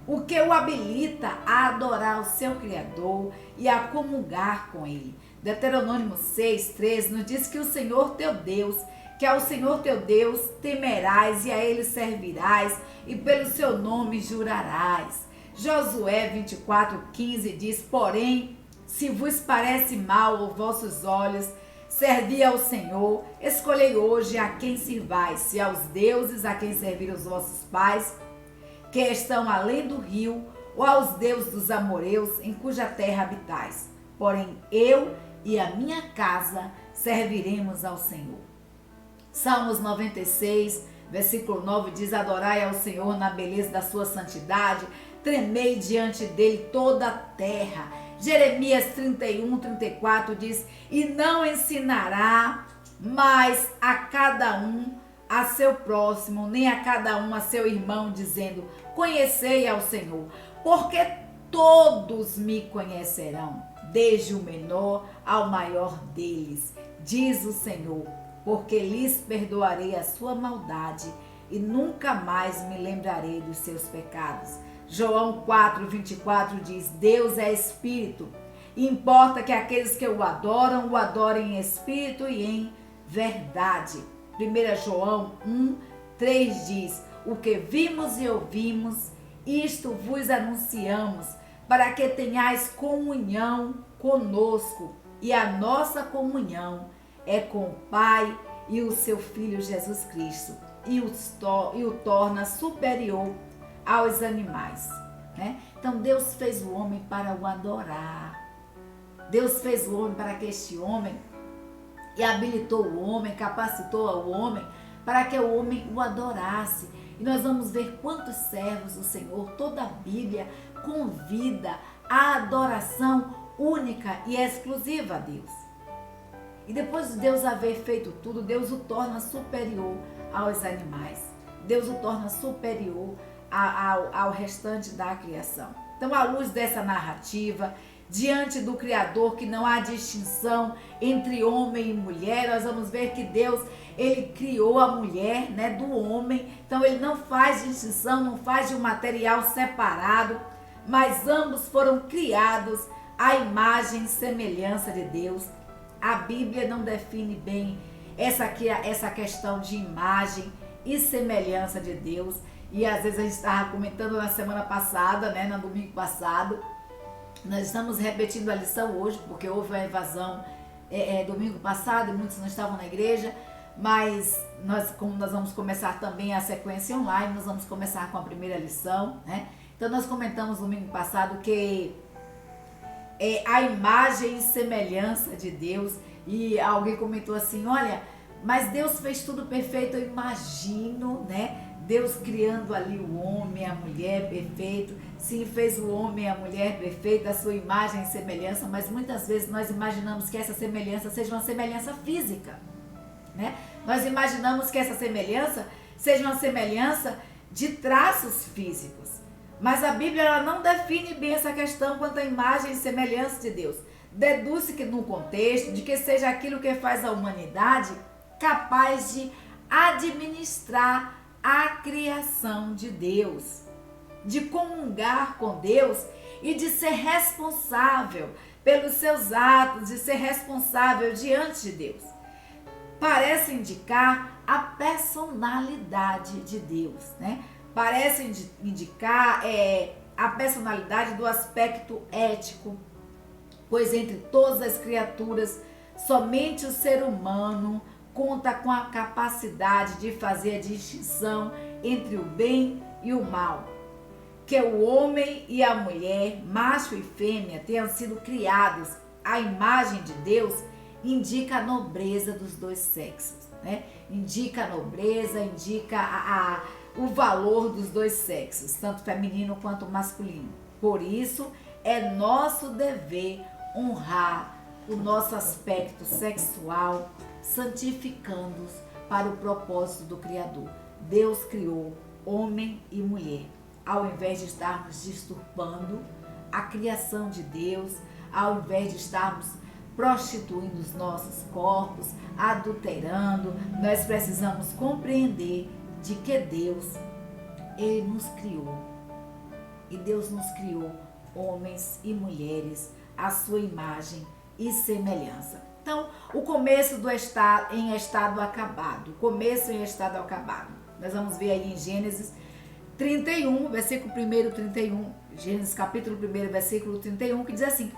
o que o habilita a adorar o seu Criador e a comungar com Ele. Deuteronômio 6:13 nos diz que o Senhor teu Deus, que ao Senhor teu Deus temerás e a Ele servirás e pelo seu nome jurarás. Josué 24:15 diz: porém, se vos parece mal aos vossos olhos servir ao Senhor, escolhei hoje a quem sirvais, se aos deuses a quem serviram os vossos pais, que estão além do rio, ou aos deuses dos amorreus, em cuja terra habitais. Porém, eu e a minha casa serviremos ao Senhor. Salmos 96, versículo 9 diz: adorai ao Senhor na beleza da sua santidade, tremei diante dele toda a terra. Jeremias 31:34 diz: e não ensinará mais a cada um a seu próximo, nem a cada um a seu irmão, dizendo: conhecei ao Senhor, porque todos me conhecerão, desde o menor ao maior deles, diz o Senhor, porque lhes perdoarei a sua maldade e nunca mais me lembrarei dos seus pecados. João 4:24 diz: Deus é espírito, e importa que aqueles que o adorem em espírito e em verdade. 1 João 1:3 diz: o que vimos e ouvimos, isto vos anunciamos, para que tenhais comunhão conosco, e a nossa comunhão é com o Pai e o seu Filho Jesus Cristo, e o torna superior aos animais, né? Então Deus fez o homem para o adorar. Deus fez o homem para que este homem, e habilitou o homem, capacitou o homem para que o homem o adorasse. E nós vamos ver quantos servos do Senhor, toda a Bíblia convida à adoração única e exclusiva a Deus. E depois de Deus haver feito tudo, Deus o torna superior aos animais. Deus o torna superior ao restante da criação. Então, à luz dessa narrativa, diante do Criador, que não há distinção entre homem e mulher. Nós vamos ver que Deus, ele criou a mulher, né, do homem. Então ele não faz distinção, não faz de um material separado, mas ambos foram criados à imagem e semelhança de Deus. A Bíblia não define bem essa questão de imagem e semelhança de Deus. E às vezes a gente estava comentando na semana passada, né, no domingo passado. Nós estamos repetindo a lição hoje, porque houve uma evasão domingo passado e muitos não estavam na igreja. Mas como nós vamos começar também a sequência online, nós vamos começar com a primeira lição, né? Então nós comentamos domingo passado que a imagem e semelhança de Deus. E alguém comentou assim, olha, mas Deus fez tudo perfeito. Eu imagino, né, Deus criando ali o homem, a mulher perfeito. Sim, fez o homem e a mulher perfeito, a sua imagem e semelhança, mas muitas vezes nós imaginamos que essa semelhança seja uma semelhança física, né? Nós imaginamos que essa semelhança seja uma semelhança de traços físicos. Mas a Bíblia ela não define bem essa questão quanto à imagem e semelhança de Deus. Deduz-se que no contexto de que seja aquilo que faz a humanidade capaz de administrar a criação de Deus, de comungar com Deus e de ser responsável pelos seus atos, de ser responsável diante de Deus. Parece indicar a personalidade de Deus, né? Parece indicar a personalidade do aspecto ético, pois entre todas as criaturas, somente o ser humano conta com a capacidade de fazer a distinção entre o bem e o mal. Que o homem e a mulher, macho e fêmea, tenham sido criados à imagem de Deus, indica a nobreza dos dois sexos, né? Indica a nobreza, indica o valor dos dois sexos, tanto feminino quanto masculino. Por isso, é nosso dever honrar o nosso aspecto sexual, santificando-os para o propósito do Criador. Deus criou homem e mulher, ao invés de estarmos disturbando a criação de Deus, ao invés de estarmos prostituindo os nossos corpos, adulterando, nós precisamos compreender de que Deus, ele nos criou. E Deus nos criou homens e mulheres à sua imagem e semelhança. Então, o começo em estado acabado. Começo em estado acabado. Nós vamos ver aí em Gênesis 31, versículo 1, 31. Gênesis capítulo 1, versículo 31, que diz assim: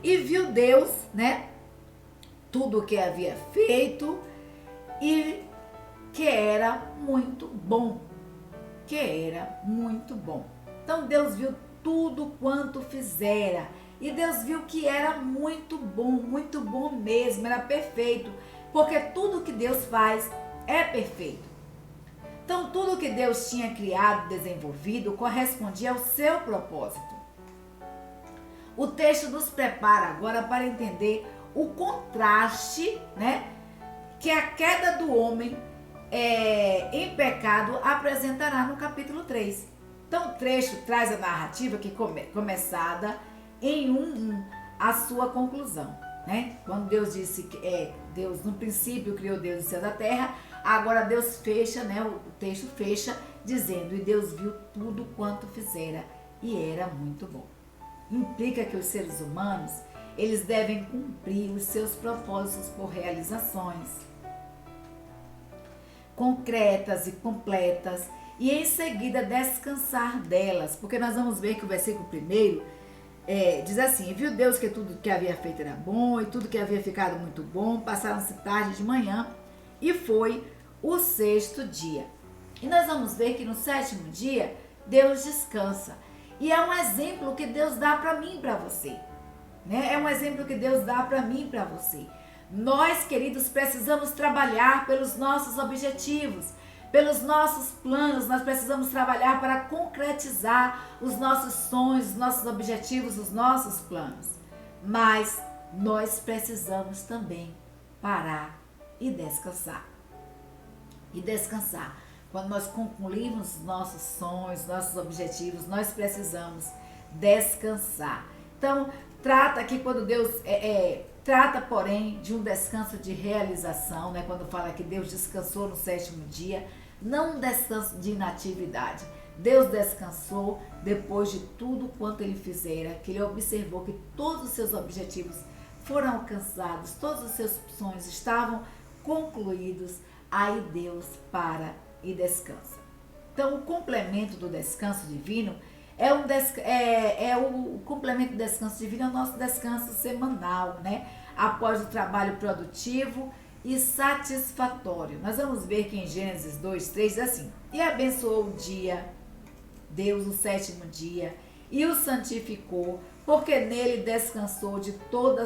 e viu Deus, né, tudo o que havia feito e que era muito bom. Que era muito bom. Então Deus viu tudo quanto fizera. E Deus viu que era muito bom mesmo, era perfeito. Porque tudo que Deus faz é perfeito. Então tudo que Deus tinha criado, desenvolvido, correspondia ao seu propósito. O texto nos prepara agora para entender o contraste, né, que a queda do homem em pecado apresentará no capítulo 3. Então o trecho traz a narrativa que começada em 1:1 a sua conclusão, né? Quando Deus disse que Deus no princípio criou Deus o céu da terra, agora Deus fecha, né? O texto fecha dizendo: e Deus viu tudo quanto fizera e era muito bom. Implica que os seres humanos, eles devem cumprir os seus propósitos por realizações concretas e completas e em seguida descansar delas, porque nós vamos ver que o versículo 1 diz assim: e viu Deus que tudo que havia feito era bom e tudo que havia ficado muito bom, passaram-se tarde de manhã e foi o 6º dia. E nós vamos ver que no 7º dia Deus descansa. E é um exemplo que Deus dá para mim e para você, né? É um exemplo que Deus dá para mim e para você. Nós, queridos, precisamos trabalhar pelos nossos objetivos, pelos nossos planos. Nós precisamos trabalhar para concretizar os nossos sonhos, os nossos objetivos, os nossos planos. Mas nós precisamos também parar e descansar. E descansar. Quando nós concluirmos nossos sonhos, nossos objetivos, nós precisamos descansar. Então, Trata aqui quando Deus trata, porém, de um descanso de realização, né? Quando fala que Deus descansou no sétimo dia, não um descanso de inatividade. Deus descansou depois de tudo quanto ele fizera, que ele observou que todos os seus objetivos foram alcançados, todos os seus sonhos estavam concluídos. Aí Deus para e descansa. Então, o complemento do descanso divino o complemento do descanso divino é o nosso descanso semanal, né? Após o trabalho produtivo e satisfatório. Nós vamos ver que em Gênesis 2:3 diz assim: e abençoou o dia, Deus, o sétimo dia, e o santificou, porque nele descansou de toda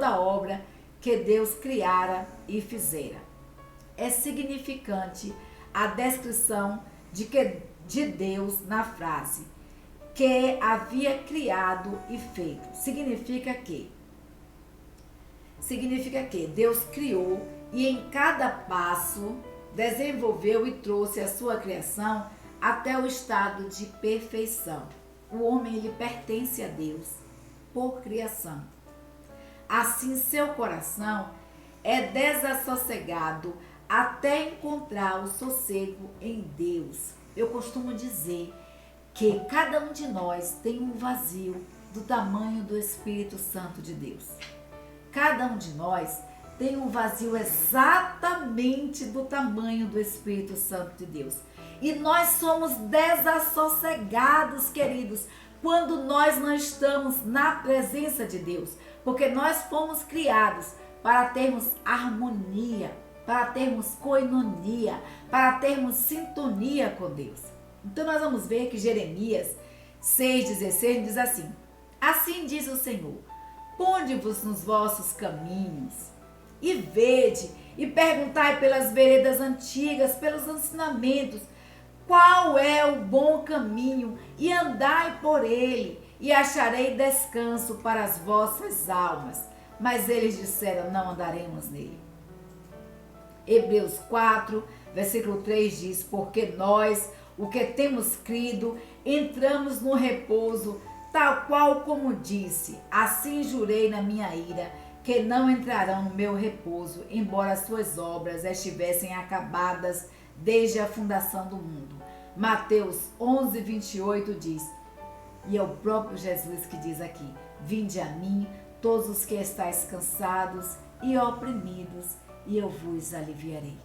a obra que Deus criara e fizera. É significante a descrição de Deus na frase que havia criado e feito. Significa que Deus criou e em cada passo desenvolveu e trouxe a sua criação até o estado de perfeição. O homem, ele pertence a Deus por criação. Assim, seu coração é desassossegado até encontrar o sossego em Deus. Eu costumo dizer que cada um de nós tem um vazio do tamanho do Espírito Santo de Deus. Cada um de nós tem um vazio exatamente do tamanho do Espírito Santo de Deus. E nós somos desassossegados, queridos, quando nós não estamos na presença de Deus. Porque nós fomos criados para termos harmonia, para termos koinonia, para termos sintonia com Deus. Então nós vamos ver que Jeremias 6,16 diz assim: assim diz o Senhor, ponde-vos nos vossos caminhos e vede e perguntai pelas veredas antigas, pelos ensinamentos, qual é o bom caminho, e andai por ele, e acharei descanso para as vossas almas. Mas eles disseram: não andaremos nele. Hebreus 4, versículo 3 diz: porque nós, o que temos crido, entramos no repouso, tal qual como disse, assim jurei na minha ira, que não entrarão no meu repouso, embora as suas obras estivessem acabadas desde a fundação do mundo. Mateus 11, 28 diz, e é o próprio Jesus que diz aqui: vinde a mim, todos os que estáis cansados e oprimidos, e eu vos aliviarei.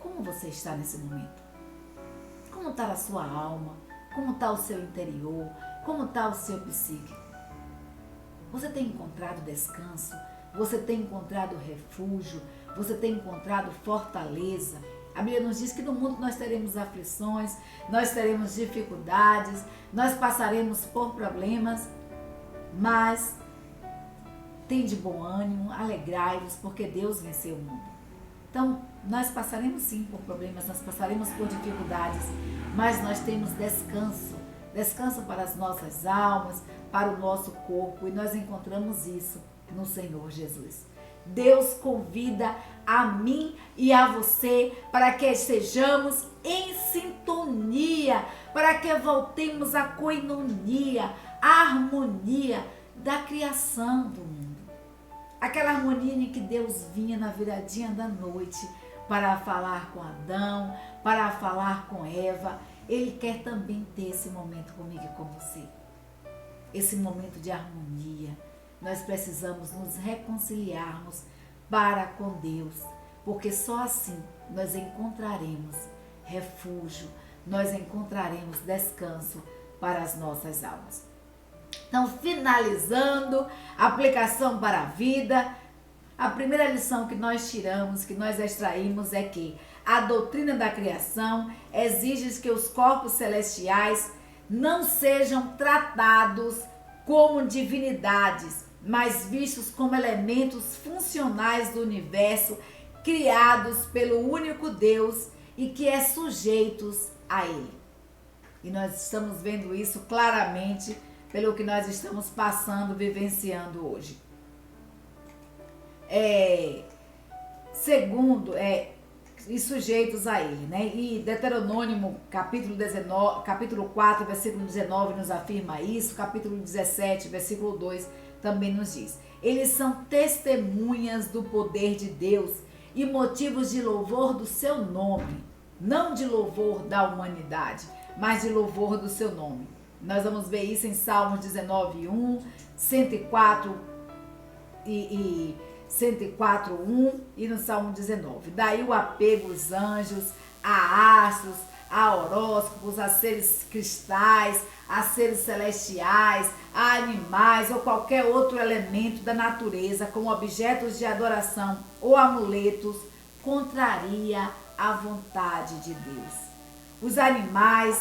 Como você está nesse momento? Como está a sua alma? Como está o seu interior? Como está o seu psique? Você tem encontrado descanso? Você tem encontrado refúgio? Você tem encontrado fortaleza? A Bíblia nos diz que no mundo nós teremos aflições, nós teremos dificuldades, nós passaremos por problemas, mas tem de bom ânimo, alegrai-vos, porque Deus venceu o mundo. Então, nós passaremos sim por problemas, nós passaremos por dificuldades, mas nós temos descanso, descanso para as nossas almas, para o nosso corpo, e nós encontramos isso no Senhor Jesus. Deus convida a mim e a você para que estejamos em sintonia, para que voltemos à koinonia, à harmonia da criação do mundo. Aquela harmonia em que Deus vinha na viradinha da noite para falar com Adão, para falar com Eva. Ele quer também ter esse momento comigo e com você. Esse momento de harmonia. Nós precisamos nos reconciliarmos para com Deus, porque só assim nós encontraremos refúgio, nós encontraremos descanso para as nossas almas. Então, finalizando a aplicação para a vida, a primeira lição que nós tiramos, que nós extraímos é que a doutrina da criação exige que os corpos celestiais não sejam tratados como divindades, mas vistos como elementos funcionais do universo, criados pelo único Deus e que é sujeitos a Ele. E nós estamos vendo isso claramente pelo que nós estamos passando, vivenciando hoje. e sujeitos a ele, né? E Deuteronômio, capítulo 4, versículo 19 nos afirma isso, capítulo 17, versículo 2 também nos diz. Eles são testemunhas do poder de Deus e motivos de louvor do seu nome, não de louvor da humanidade, mas de louvor do seu nome. Nós vamos ver isso em Salmos 19, 1, 104 e 104:1 e no Salmo 19. Daí o apego aos anjos, a astros, a horóscopos, a seres cristais, a seres celestiais, a animais ou qualquer outro elemento da natureza como objetos de adoração ou amuletos, contraria a vontade de Deus. Os animais,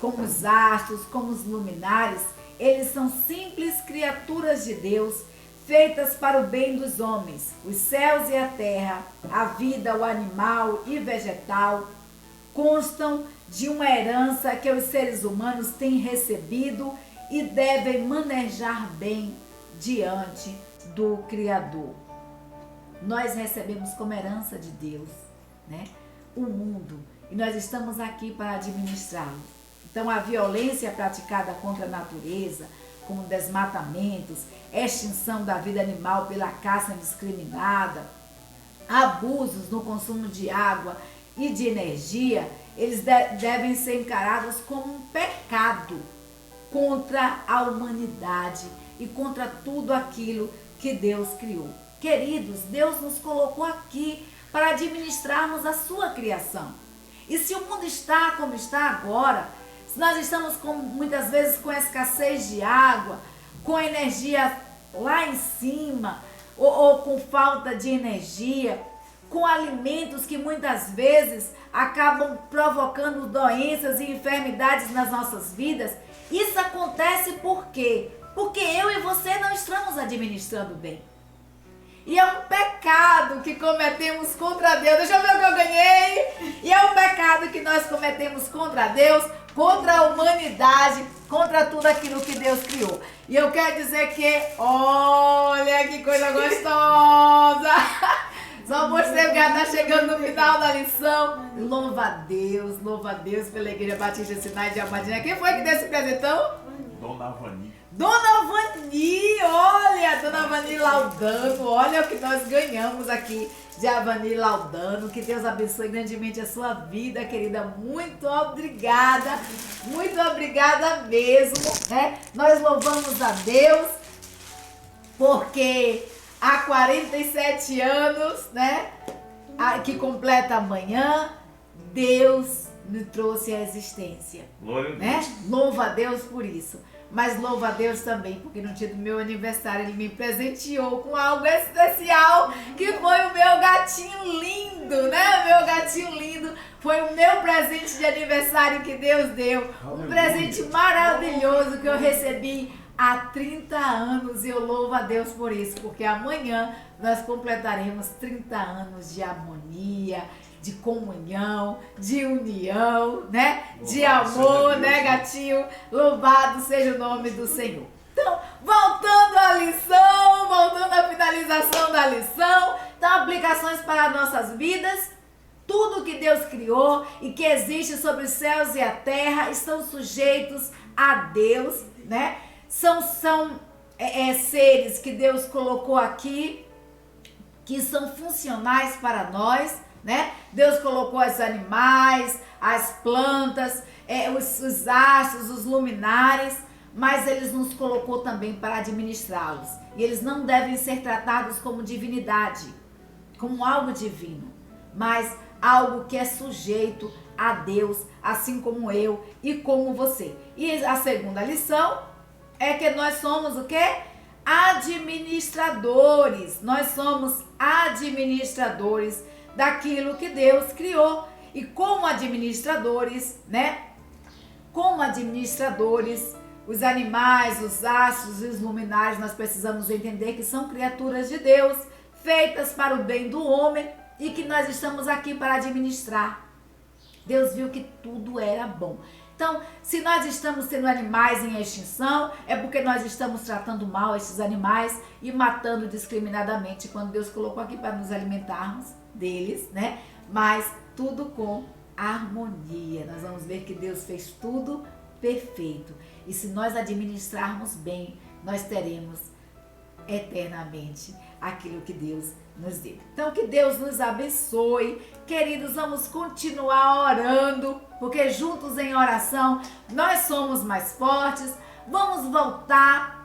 como os astros, como os luminares, eles são simples criaturas de Deus, feitas para o bem dos homens. Os céus e a terra, a vida, o animal e vegetal, constam de uma herança que os seres humanos têm recebido e devem manejar bem diante do Criador. Nós recebemos como herança de Deus, né, o mundo, e nós estamos aqui para administrá-lo. Então, a violência praticada contra a natureza, como desmatamentos, extinção da vida animal pela caça indiscriminada, abusos no consumo de água e de energia, eles devem ser encarados como um pecado contra a humanidade e contra tudo aquilo que Deus criou. Queridos, Deus nos colocou aqui para administrarmos a sua criação. E se o mundo está como está agora, se nós estamos muitas vezes com escassez de água, com energia lá em cima, ou com falta de energia, com alimentos que muitas vezes acabam provocando doenças e enfermidades nas nossas vidas, isso acontece por quê? Porque eu e você não estamos administrando bem. E é um pecado que cometemos contra Deus. Deixa eu ver o que eu ganhei. E é um pecado que nós cometemos contra Deus, contra a humanidade, contra tudo aquilo que Deus criou. E eu quero dizer que, olha que coisa gostosa. Só mostrei que já está chegando no final da lição. Louva a Deus pela Igreja Batista Sinai de Diamantina. Quem foi que deu esse presentão? Dona Vani. Dona Vani, olha, Dona Vani Laudano, olha o que nós ganhamos aqui de Avani Laudano. Que Deus abençoe grandemente a sua vida, querida. Muito obrigada mesmo, né? Nós louvamos a Deus porque há 47 anos, né, que completa amanhã, Deus me trouxe à existência, né? Louva a Deus por isso. Mas louva a Deus também, porque no dia do meu aniversário ele me presenteou com algo especial, que foi o meu gatinho lindo, né? O meu gatinho lindo foi o meu presente de aniversário que Deus deu. Um presente maravilhoso que eu recebi há 30 anos e eu louvo a Deus por isso, porque amanhã nós completaremos 30 anos de harmonia, de comunhão, de união, né? De amor, né, gatinho? Louvado seja o nome do Senhor. Então, voltando à lição, voltando à finalização da lição, então, aplicações para as nossas vidas. Tudo que Deus criou e que existe sobre os céus e a terra estão sujeitos a Deus, né? São seres que Deus colocou aqui, que são funcionais para nós, né? Deus colocou os animais, as plantas, os astros, os luminares, mas eles nos colocou também para administrá-los. E eles não devem ser tratados como divindade, como algo divino, mas algo que é sujeito a Deus, assim como eu e como você. E a segunda lição é que nós somos o quê? Administradores. Nós somos administradores daquilo que Deus criou. E como administradores, né? Como administradores, os animais, os astros e os luminares, nós precisamos entender que são criaturas de Deus, feitas para o bem do homem e que nós estamos aqui para administrar. Deus viu que tudo era bom. Então, se nós estamos tendo animais em extinção, é porque nós estamos tratando mal esses animais e matando discriminadamente, quando Deus colocou aqui para nos alimentarmos deles, né? Mas tudo com harmonia. Nós vamos ver que Deus fez tudo perfeito. E se nós administrarmos bem, nós teremos eternamente aquilo que Deus nos deu. Então, que Deus nos abençoe. Queridos, vamos continuar orando, porque juntos em oração nós somos mais fortes. Vamos voltar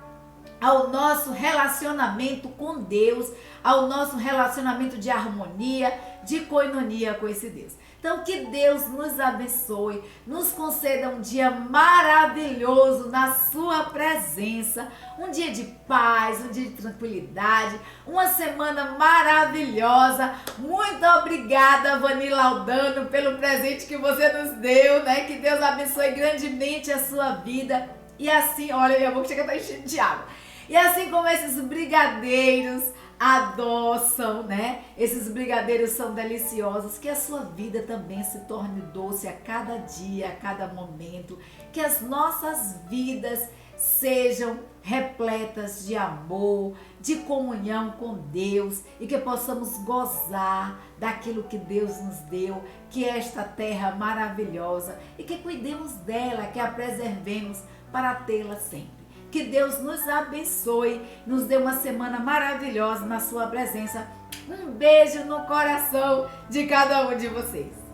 ao nosso relacionamento com Deus, ao nosso relacionamento de harmonia, de koinonia com esse Deus. Então, que Deus nos abençoe, nos conceda um dia maravilhoso na sua presença, um dia de paz, um dia de tranquilidade, uma semana maravilhosa. Muito obrigada, Vanilla Aldano, pelo presente que você nos deu, né? Que Deus abençoe grandemente a sua vida. E assim, olha, minha boca chega a estar enchendo de água. E assim como esses brigadeiros adoçam, né? Esses brigadeiros são deliciosos, que a sua vida também se torne doce a cada dia, a cada momento, que as nossas vidas sejam repletas de amor, de comunhão com Deus e que possamos gozar daquilo que Deus nos deu, que é esta terra maravilhosa, e que cuidemos dela, que a preservemos para tê-la sempre. Que Deus nos abençoe, nos dê uma semana maravilhosa na sua presença. Um beijo no coração de cada um de vocês.